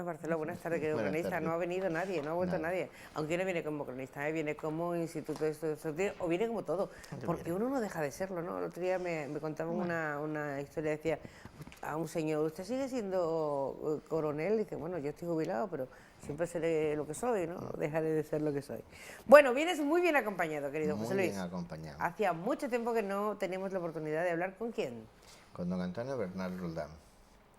Barceló, buenas tardes, querido Buenas cronista. tardes. No ha venido nadie, no ha vuelto Nada. nadie. Aunque no viene como cronista, viene como instituto de estudios sociales, o viene como todo. Porque uno no deja de serlo, ¿no? El otro día me contaban una historia, decía a un señor, ¿usted sigue siendo coronel? Y dice, bueno, yo estoy jubilado, pero siempre seré lo que soy, ¿no? Dejaré de ser lo que soy. Bueno, vienes muy bien acompañado, querido José Muy Luis. bien acompañado. Hacía mucho tiempo que no teníamos la oportunidad de hablar con quién. Con don Antonio Bernal Roldán.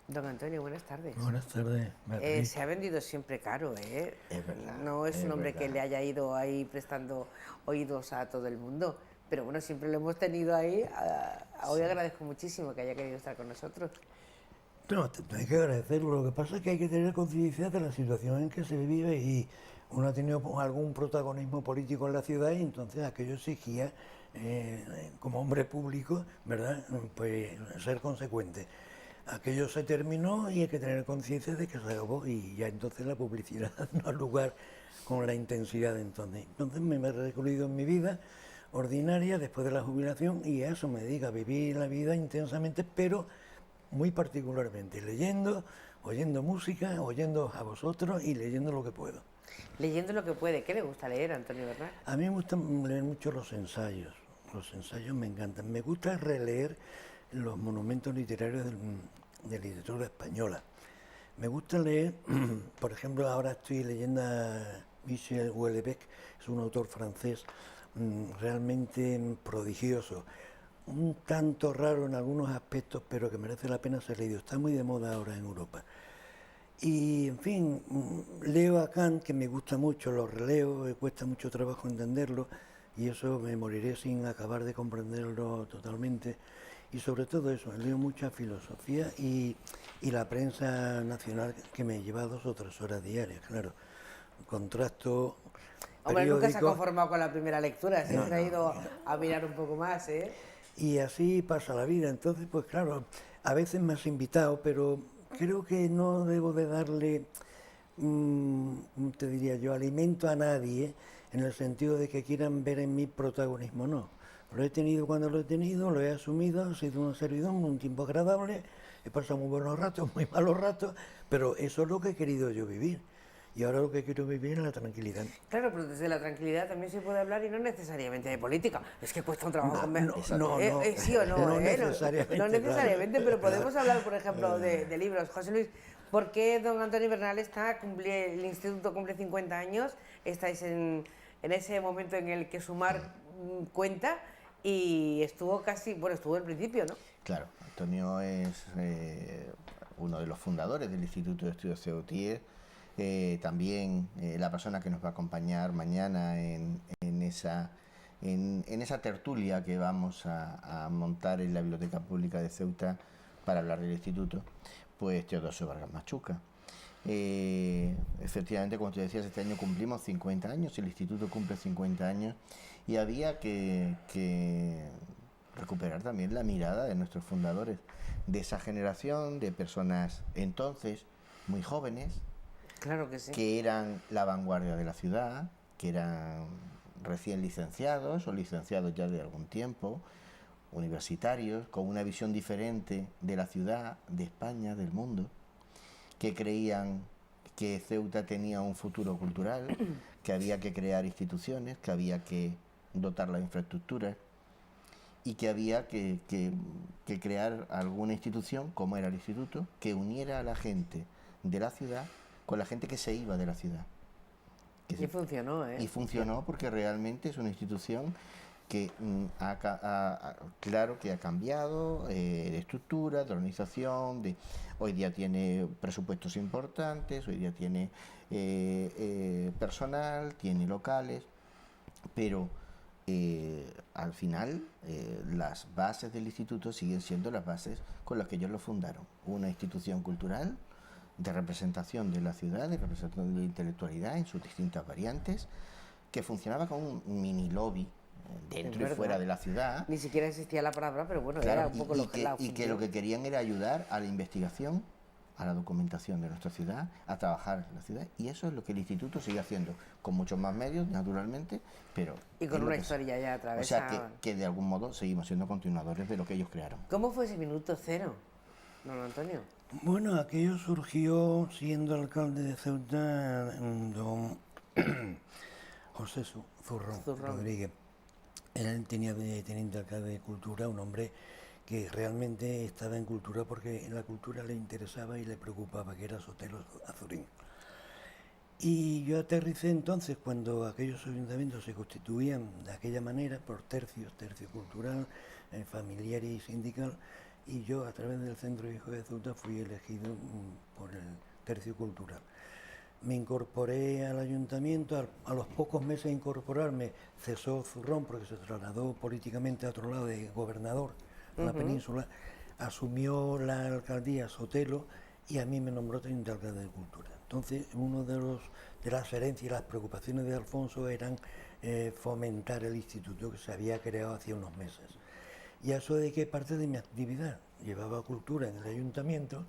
Don Antonio, buenas tardes. Buenas tardes, Beatriz. Se ha vendido siempre caro, ¿eh? Es verdad, No es un es hombre que verdad. le haya ido ahí prestando oídos a todo el mundo, pero bueno, siempre lo hemos tenido ahí. Hoy agradezco muchísimo que haya querido estar con nosotros. No, hay que agradecerlo. Lo que pasa es que hay que tener conciencia de la situación en que se vive y uno ha tenido algún protagonismo político en la ciudad y entonces aquello exigía, como hombre público, ¿verdad?, pues ser consecuente. Aquello se terminó y hay que tener conciencia de que se acabó y ya entonces la publicidad no ha lugar con la intensidad de entonces. Entonces me he recluido en mi vida ordinaria después de la jubilación y a eso me dedico, a vivir la vida intensamente, pero muy particularmente leyendo, oyendo música, oyendo a vosotros y leyendo lo que puedo. Leyendo lo que puede. ¿Qué le gusta leer, Antonio Bernal? A mí me gusta leer mucho los ensayos me encantan. Me gusta releer los monumentos literarios de literatura española. Me gusta leer, por ejemplo, ahora estoy leyendo a Michel Houellebecq, es un autor francés realmente prodigioso, un tanto raro en algunos aspectos, pero que merece la pena ser leído. Está muy de moda ahora en Europa. Y, en fin, leo a Kant, que me gusta mucho, lo releo, me cuesta mucho trabajo entenderlo, y eso me moriré sin acabar de comprenderlo totalmente. Y sobre todo eso, leo mucha filosofía y la prensa nacional, que me lleva 2 o 3 horas diarias, claro. Contrasto Hombre, nunca se ha periódicos. conformado con la primera lectura, siempre ha ido a mirar un poco más, ¿eh? Y así pasa la vida. Entonces, pues claro, a veces me has invitado, pero creo que no debo de darle, te diría yo, alimento a nadie, en el sentido de que quieran ver en mí protagonismo, no. Lo he tenido cuando lo he tenido, lo he asumido, ha sido una servidumbre, un tiempo agradable, he pasado muy buenos ratos, muy malos ratos, pero eso es lo que he querido yo vivir. Y ahora lo que quiero vivir es la tranquilidad. Claro, pero desde la tranquilidad también se puede hablar y no necesariamente de política. Es que cuesta un trabajo ¿sí o no? No necesariamente, No necesariamente, pero podemos claro. hablar, por ejemplo, de libros. José Luis, ¿por qué don Antonio Bernal el instituto cumple 50 años? Estáis en ese momento en el que sumar cuenta y estuvo al principio, ¿no? Claro, Antonio es uno de los fundadores del Instituto de Estudios Ceutier, también la persona que nos va a acompañar mañana en esa tertulia que vamos a montar en la Biblioteca Pública de Ceuta para hablar del instituto, pues Teodosio Vargas Machuca. Efectivamente, como tú decías, este año cumplimos 50 años, el instituto cumple 50 años y había que recuperar también la mirada de nuestros fundadores, de esa generación de personas entonces muy jóvenes, Claro que sí. que eran la vanguardia de la ciudad, que eran recién licenciados o licenciados ya de algún tiempo, universitarios, con una visión diferente de la ciudad, de España, del mundo, que creían que Ceuta tenía un futuro cultural, que había que crear instituciones, que había que dotar la infraestructura y que había que crear alguna institución, como era el instituto, que uniera a la gente de la ciudad con la gente que se iba de la ciudad. Y funcionó, ¿eh? Y funcionó porque realmente es una institución que claro que ha cambiado de estructura, de organización, hoy día tiene presupuestos importantes, hoy día tiene personal, tiene locales, pero al final las bases del instituto siguen siendo las bases con las que ellos lo fundaron. Una institución cultural de representación de la ciudad, de representación de la intelectualidad en sus distintas variantes, que funcionaba como un mini lobby dentro y fuera de la ciudad. Ni siquiera existía la palabra, pero bueno, claro, era un poco y que lo que querían era ayudar a la investigación, a la documentación de nuestra ciudad, a trabajar en la ciudad, y eso es lo que el instituto sigue haciendo, con muchos más medios, naturalmente, pero... Y con una historia ya atravesada. O sea, que de algún modo seguimos siendo continuadores de lo que ellos crearon. ¿Cómo fue ese minuto cero, don Antonio? Bueno, aquello surgió siendo alcalde de Ceuta, don José Zurrón Zurrón. Rodríguez. Él tenía de teniente alcalde de Cultura, un hombre que realmente estaba en cultura porque la cultura le interesaba y le preocupaba, que era Sotelo Azurín. Y yo aterricé entonces cuando aquellos ayuntamientos se constituían de aquella manera, por tercios, tercio cultural, familiar y sindical, y yo a través del Centro Hijo de Ceuta fui elegido por el tercio cultural. Me incorporé al ayuntamiento, a los pocos meses de incorporarme cesó Zurrón porque se trasladó políticamente a otro lado de gobernador a la península, asumió la alcaldía Sotelo y a mí me nombró teniente alcalde de Cultura. Entonces, uno de las herencias y las preocupaciones de Alfonso eran fomentar el instituto que se había creado hace unos meses. Y a eso dediqué parte de mi actividad. Llevaba cultura en el ayuntamiento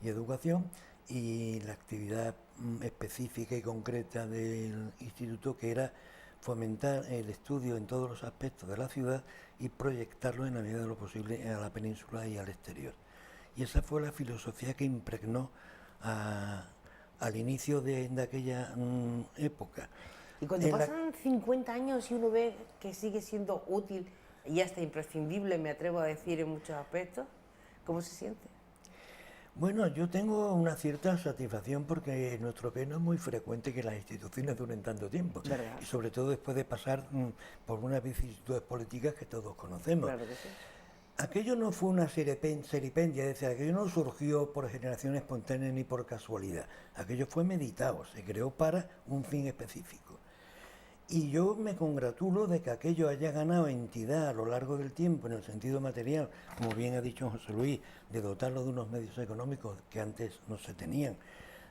y educación, y la actividad específica y concreta del instituto, que era fomentar el estudio en todos los aspectos de la ciudad y proyectarlo en la medida de lo posible a la península y al exterior. Y esa fue la filosofía que impregnó al inicio de aquella época. Y cuando pasan 50 años y uno ve que sigue siendo útil y hasta imprescindible, me atrevo a decir, en muchos aspectos, ¿cómo se siente? Bueno, yo tengo una cierta satisfacción porque en nuestro país no es muy frecuente que las instituciones duren tanto tiempo. ¿Verdad? Y sobre todo después de pasar por unas vicisitudes políticas que todos conocemos. Claro que sí. Aquello no fue una seripendia, es decir, aquello no surgió por generación espontánea ni por casualidad. Aquello fue meditado, se creó para un fin específico. Y yo me congratulo de que aquello haya ganado entidad a lo largo del tiempo, en el sentido material, como bien ha dicho José Luis, de dotarlo de unos medios económicos que antes no se tenían,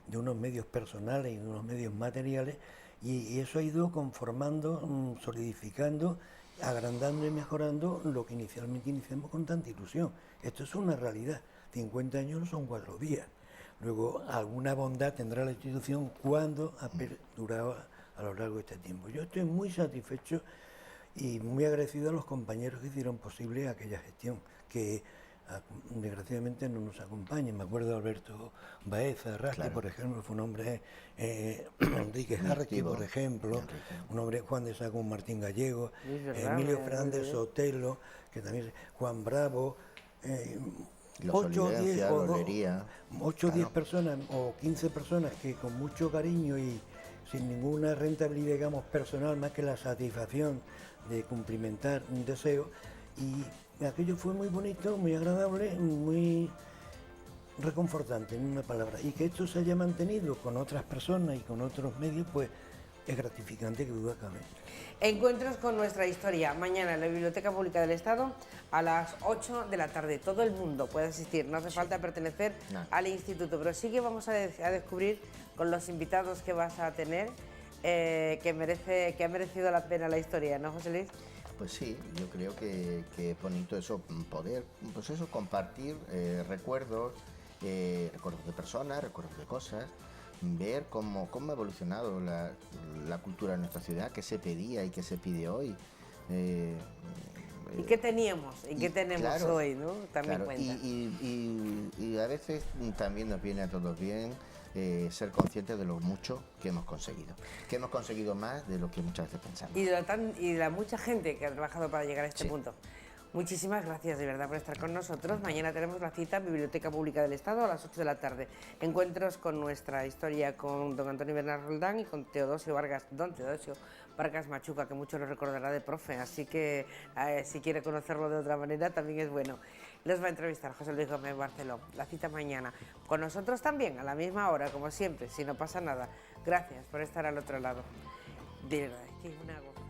de unos medios personales y de unos medios materiales, y eso ha ido conformando, solidificando, agrandando y mejorando lo que inicialmente iniciamos con tanta ilusión. Esto es una realidad, 50 años no son 4 días. Luego, alguna bondad tendrá la institución cuando ha perdurado a lo largo de este tiempo. Yo estoy muy satisfecho y muy agradecido a los compañeros que hicieron posible aquella gestión, que desgraciadamente no nos acompañan. Me acuerdo de Alberto Baeza Rasque, claro, por ejemplo, fue un hombre, Enrique Jarque, por ejemplo, un hombre, Juan de Sagún, Martín Gallego, Emilio Fernández Sotelo, que también, Juan Bravo, 8 o 10 personas o 15 personas que con mucho cariño y sin ninguna rentabilidad, digamos, personal, más que la satisfacción de cumplimentar un deseo. Y aquello fue muy bonito, muy agradable, muy reconfortante, en una palabra. Y que esto se haya mantenido con otras personas y con otros medios, pues es gratificante, que duda cabe. Encuentros con nuestra historia, mañana en la Biblioteca Pública del Estado a las 8 de la tarde. Todo el mundo puede asistir, no hace falta pertenecer al instituto, pero sí que vamos a descubrir con los invitados que vas a tener que ha merecido la pena la historia, ¿no, José Luis? Pues sí, yo creo que es bonito eso, poder, pues eso, compartir recuerdos de personas, recuerdos de cosas, ver cómo ha evolucionado la cultura de nuestra ciudad, qué se pedía y qué se pide hoy. ¿Y qué teníamos y qué tenemos, claro, hoy, ¿no? También claro, cuenta. Y a veces también nos viene a todos bien ser conscientes de lo mucho que hemos conseguido más de lo que muchas veces pensamos. Y de la mucha gente que ha trabajado para llegar a este punto. Muchísimas gracias de verdad por estar con nosotros. Mañana tenemos la cita en Biblioteca Pública del Estado a las 8 de la tarde. Encuentros con nuestra historia con don Antonio Bernal Roldán y con don Teodosio Vargas Machuca, que mucho lo recordará de profe, así que si quiere conocerlo de otra manera también es bueno. Les va a entrevistar José Luis Gómez Barceló. La cita mañana. Con nosotros también, a la misma hora, como siempre, si no pasa nada. Gracias por estar al otro lado. De verdad, es que es una gozada.